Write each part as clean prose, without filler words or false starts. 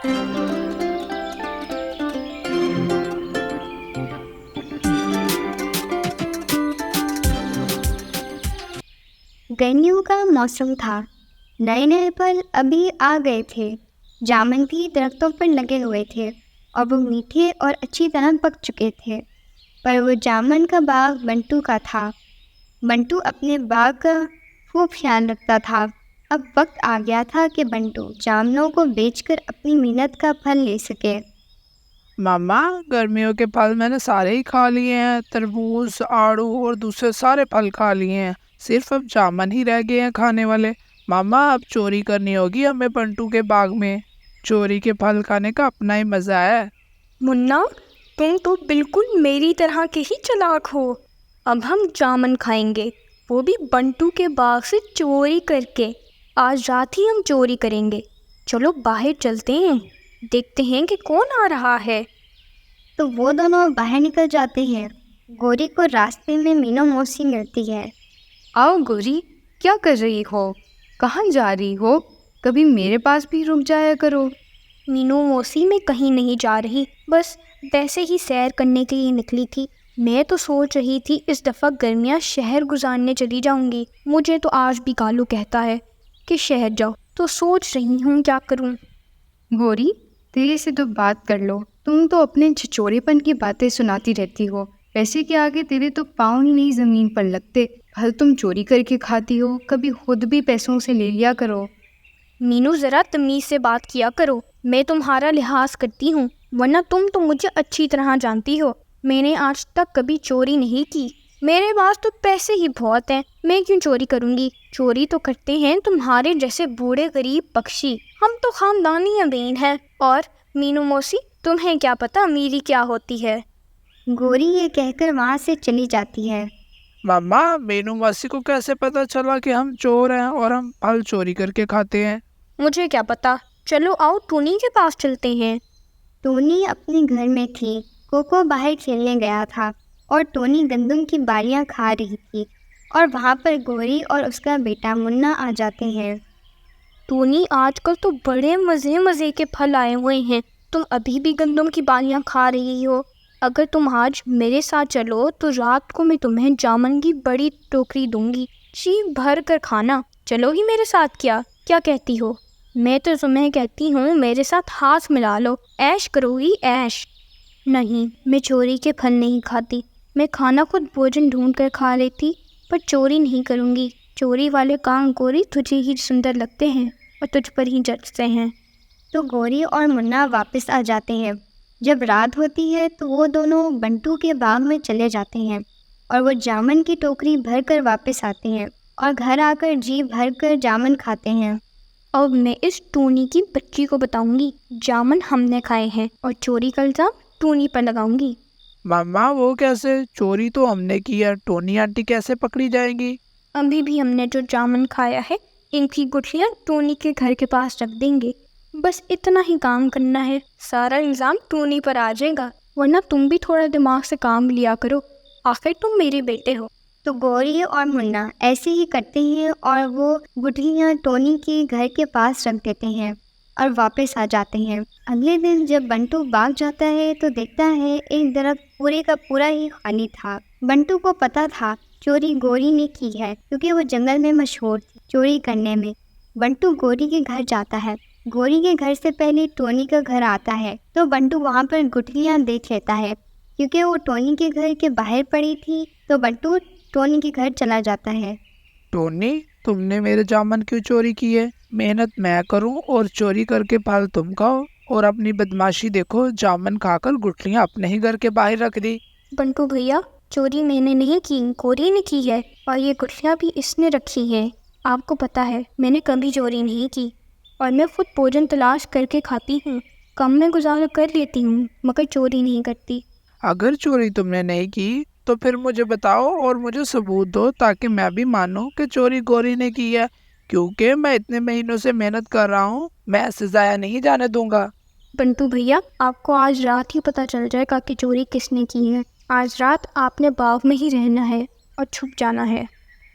गर्मियों का मौसम था। नए नए फल अभी आ गए थे। जामुन भी दरख्तों पर लगे हुए थे और वो मीठे और अच्छी तरह पक चुके थे। पर वो जामुन का बाग बंटू का था। बंटू अपने बाग का खूब ख्याल रखता था। अब वक्त आ गया था कि बंटू जामुनों को बेचकर अपनी मेहनत का फल ले सके। मामा, गर्मियों के फल मैंने सारे ही खा लिए हैं। तरबूज, आड़ू और दूसरे सारे फल खा लिए हैं। सिर्फ अब जामुन ही रह गए हैं खाने वाले। मामा, अब चोरी करनी होगी हमें बंटू के बाग में। चोरी के फल खाने का अपना ही मजा है। मुन्ना, तुम तो बिल्कुल मेरी तरह के ही चालाक हो। अब हम जामुन खाएंगे, वो भी बंटू के बाग से चोरी करके। आज रात ही हम चोरी करेंगे। चलो बाहर चलते हैं, देखते हैं कि कौन आ रहा है। तो वो दोनों बाहर निकल जाते हैं। गोरी को रास्ते में मीनू मौसी मिलती है। आओ गोरी, क्या कर रही हो? कहाँ जा रही हो? कभी मेरे पास भी रुक जाया करो। मीनू मौसी, मैं कहीं नहीं जा रही, बस वैसे ही सैर करने के लिए निकली थी। मैं तो सोच रही थी इस दफ़ा गर्मियाँ शहर गुजारने चली जाऊंगी। मुझे तो आज भी कालू कहता है कि शहर जाओ, तो सोच रही हूँ क्या करूँ। गोरी, तेरे से तो बात कर लो। तुम तो अपने छिचोरेपन की बातें सुनाती रहती हो। पैसे के आगे तेरे तो पाँव ही नहीं ज़मीन पर लगते। फल तुम चोरी करके खाती हो, कभी खुद भी पैसों से ले लिया करो। मीनू, ज़रा तमीज़ से बात किया करो। मैं तुम्हारा लिहाज करती हूँ, वरना तुम तो मुझे अच्छी तरह जानती हो। मैंने आज तक कभी चोरी नहीं की। मेरे पास तो पैसे ही बहुत हैं, मैं क्यों चोरी करूँगी। चोरी तो करते हैं तुम्हारे जैसे बूढ़े गरीब पक्षी। हम तो खानदानी अमीर हैं। और मीनू मौसी, तुम्हें क्या पता अमीरी क्या होती है। गोरी ये कहकर वहाँ से चली जाती है। मामा, मीनू मौसी को कैसे पता चला कि हम चोर हैं और हम फल चोरी करके खाते हैं? मुझे क्या पता। चलो आओ टूनी के पास चलते हैं। टोनी अपने घर में थी। कोको बाहर खेलने गया था और टोनी गंदम की बालियां खा रही थी और वहाँ पर गोरी और उसका बेटा मुन्ना आ जाते हैं। टोनी, आजकल तो बड़े मज़े मज़े के फल आए हुए हैं। तुम अभी भी गंदम की बालियां खा रही हो। अगर तुम आज मेरे साथ चलो तो रात को मैं तुम्हें जामुन की बड़ी टोकरी दूंगी। जी भर कर खाना। चलो ही मेरे साथ, क्या क्या कहती हो? मैं तो तुम्हें कहती हूँ मेरे साथ हाथ मिला लो, ऐश करोगी ऐश। नहीं, मैं चोरी के फल नहीं खाती। मैं खाना खुद भोजन ढूंढ कर खा लेती, पर चोरी नहीं करूँगी। चोरी वाले काम गोरी तुझे ही सुंदर लगते हैं और तुझ पर ही जचते हैं। तो गोरी और मुन्ना वापस आ जाते हैं। जब रात होती है तो वो दोनों बंटू के बाग में चले जाते हैं और वो जामुन की टोकरी भर कर वापस आते हैं और घर आकर जी भर कर जामुन खाते हैं। अब मैं इस टूनी की बच्ची को बताऊंगी जामुन हमने खाए हैं और चोरी का इल्जाम टूनी पर लगाऊंगी। मामा, वो कैसे? चोरी तो हमने की है। टोनी आंटी कैसे पकड़ी जाएंगी? अभी भी हमने जो जामुन खाया है, इनकी गुठलियाँ टूनी के घर के पास रख देंगे। बस इतना ही काम करना है, सारा इल्ज़ाम टूनी पर आ जाएगा। वरना तुम भी थोड़ा दिमाग से काम लिया करो, आखिर तुम मेरे बेटे हो। तो गोरी और मुन्ना ऐसे ही करते हैं और वो गुठलियाँ टोनी के घर के पास रख देते हैं और वापस आ जाते हैं। अगले दिन जब बंटू बाग जाता है तो देखता है एक दरख्त पूरे का पूरा ही खाली था। बंटू को पता था चोरी गोरी ने की है, क्योंकि वो जंगल में मशहूर थी चोरी करने में। बंटू गोरी के घर जाता है। गोरी के घर से पहले टोनी का घर आता है, तो बंटू वहाँ पर गुठलियाँ देख लेता है। क्योंकि वो टोनी के घर के बाहर पड़ी थी, तो बंटू टोनी के घर चला जाता है। टोनी, तुमने मेरे जामुन क्यों चोरी की है? मेहनत मैं करूं और चोरी करके फल तुम खाओ, और अपनी बदमाशी देखो, जामुन खाकर गुठलियां अपने ही घर के बाहर रख दी। बंटू भैया, चोरी मैंने नहीं की, गोरी ने की है, और ये गुठलियाँ भी इसने रखी हैं। आपको पता है मैंने कभी चोरी नहीं की और मैं खुद भोजन तलाश करके खाती हूँ। कम में गुजारा कर लेती हूँ, मगर चोरी नहीं करती। अगर चोरी तुमने नहीं की तो फिर मुझे बताओ और मुझे सबूत दो, ताकि मैं भी मानूं कि चोरी गोरी ने की है। क्योंकि मैं इतने महीनों से मेहनत कर रहा हूँ, मैं ऐसे ज़ाया नहीं जाने दूंगा। बंटू भैया, आपको आज रात ही पता चल जाएगा कि चोरी किसने की है। आज रात आपने बाग में ही रहना है और छुप जाना है।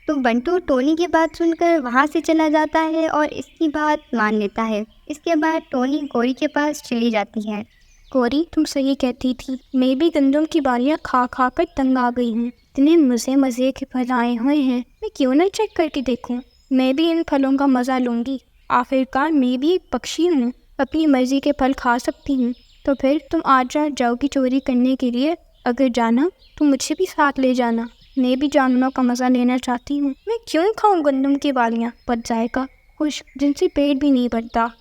तो बंटू टोनी की बात सुनकर वहाँ से चला जाता है और इसकी बात मान लेता है। इसके बाद टोनी गोरी के पास चली जाती है। गौरी, तुम सही कहती थी, मैं भी गंदम की बालियाँ खा खा कर तंग आ गई हूँ। इतने मज़े मज़े के फल आए हुए हैं, मैं क्यों ना चेक करके देखूँ। मैं भी इन फलों का मज़ा लूँगी। आखिरकार मैं भी एक पक्षी हूँ, अपनी मर्ज़ी के फल खा सकती हूँ। तो फिर तुम आज जाओगी चोरी करने के लिए? अगर जाना तो मुझे भी साथ ले जाना। मैं भी जानवरों का मज़ा लेना चाहती हूँ। मैं क्यों खाऊँ गंदम की बालियाँ, बच जाएगा कुछ जिनसे पेट भी नहीं भरता।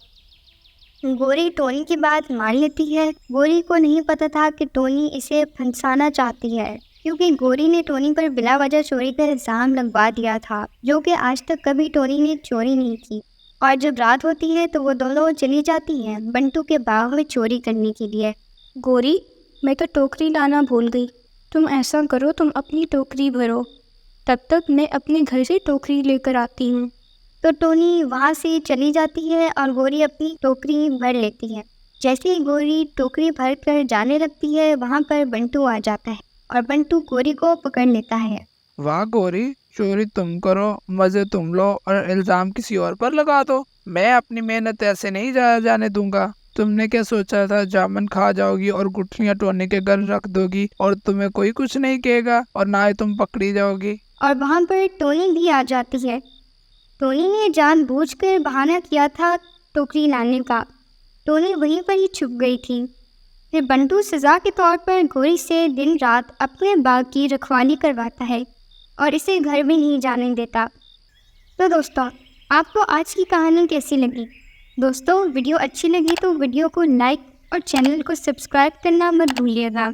गोरी टोनी की बात मान लेती है। गोरी को नहीं पता था कि टोनी इसे फंसाना चाहती है, क्योंकि गोरी ने टोनी पर बिला वजह चोरी का इल्ज़ाम लगवा दिया था, जो कि आज तक कभी टोनी ने चोरी नहीं की। और जब रात होती है तो वो दोनों चली जाती हैं बंटू के बाग में चोरी करने के लिए। गौरी, मैं तो टोकरी लाना भूल गई। तुम ऐसा करो, तुम अपनी टोकरी भरो, तब तक मैं अपने घर से टोकरी लेकर आती हूँ। तो टोनी वहाँ से चली जाती है और गोरी अपनी टोकरी भर लेती है। जैसे ही गोरी टोकरी भर कर जाने लगती है, वहाँ पर बंटू आ जाता है और बंटू गोरी को पकड़ लेता है। वाह गौरी, चोरी तुम करो, मज़े तुम लो और इल्ज़ाम किसी और पर लगा दो। मैं अपनी मेहनत ऐसे नहीं जाने दूंगा। तुमने क्या सोचा था, जामुन खा जाओगी और गुठलियाँ टोनी के घर रख दोगी और तुम्हें कोई कुछ नहीं कहेगा और ना ही तुम पकड़ी जाओगी। और वहाँ पर टोनी भी आ जाती है। टोनी ने जानबूझकर बहाना किया था टोकरी लाने का। टोनी वहीं पर ही छुप गई थी। फिर बंटू सज़ा के तौर पर गोरी से दिन रात अपने बाग की रखवाली करवाता है और इसे घर भी नहीं जाने देता। तो दोस्तों, आपको आज की कहानी कैसी लगी? दोस्तों, वीडियो अच्छी लगी तो वीडियो को लाइक और चैनल को सब्सक्राइब करना मत भूलिएगा।